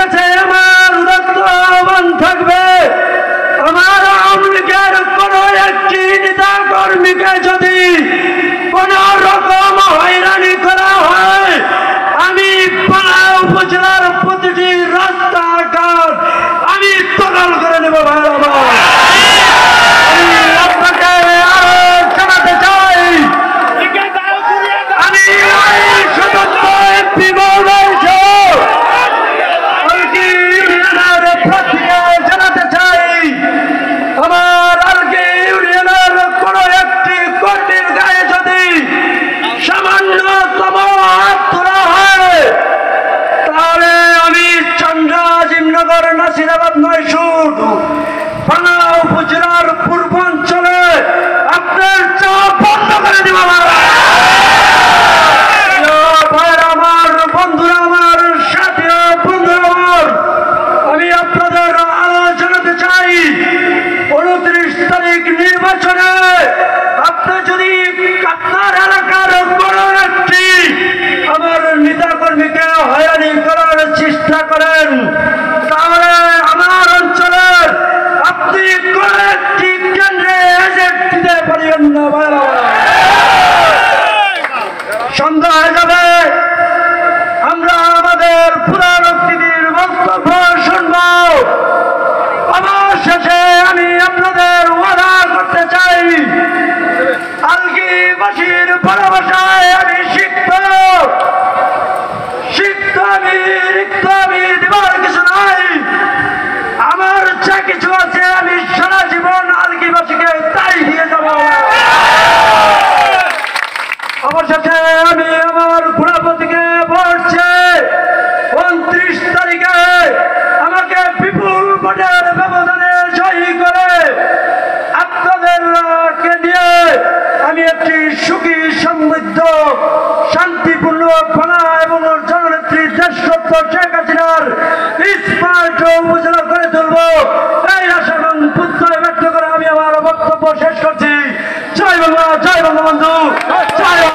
কাছে আমার উদাত্ত আহ্বান থাকবে, আমার আওয়ামী লীগের কোন একটি নেতা কর্মীকে যদি কোন রকম হয়রানি করা হয়, আমি পাড়া উপজেলার প্রতিটি রাস্তাঘাট আমি দখল করে নেব। আপনাকে জানাতে চাই, আমি সদস্য এমপি জানাতে চাই, আমার আলগি ইউনিয়নের কোন একটি কর্মীর গায়ে যদি সামান্যতম হাত তোলা হয়, তাহলে আমি চন্দ্রা আজিমনগর নাসিরাবাদ নয় শুধু পানা উপজেলার পূর্বাঞ্চলে আপনার চাপ বন্ধ করে দিব। আমার বন্ধুরা, আমার সাথী বন্ধুরা, আমার আমি আপনাদের জানাতে চাই, 29 তারিখ নির্বাচনে আপনি যদি আপনার এলাকার বড় একটি আমার নেতা কর্মীকে হয়রানি করার চেষ্টা করেন, তাহলে আমার অঞ্চলের আপনি কোন একটি কেন্দ্রে এজেন্ট দিতে পারবেন না। সন্ধ্যা হয়ে যাবে, আমরা আমাদের পুরান অতিথির বক্তব্য শুনব। অবশেষে আমি আপনাদের ওয়াদা করতে চাই, আলগীবাসীর ভালোবাসায় আমি সিক্ত, আমি রিক্ত, আমি দেবার কিছু নাই। আমার যা কিছু আছে আমি সারা জীবন আলগীবাসীকে তাই দিয়ে যাব। অবশেষে আমি আমার ঘোড়াপতিকে বলছে 29 তারিখে আমাকে বিপুল ভোটের ব্যবধানে জয়ী করে আপনাদেরকে নিয়ে আমি একটি সুখী সমৃদ্ধ শান্তিপূর্ণ পাড়া এবং জননেত্রী দেশরত্ন শেখ হাসিনার ইস্পাত উপজেলা করে তুলব, এই আশা এবং প্রত্যয় ব্যক্ত করে আমি আমার বক্তব্য শেষ করছি। জয় বাংলা, জয় বঙ্গবন্ধু, জয়।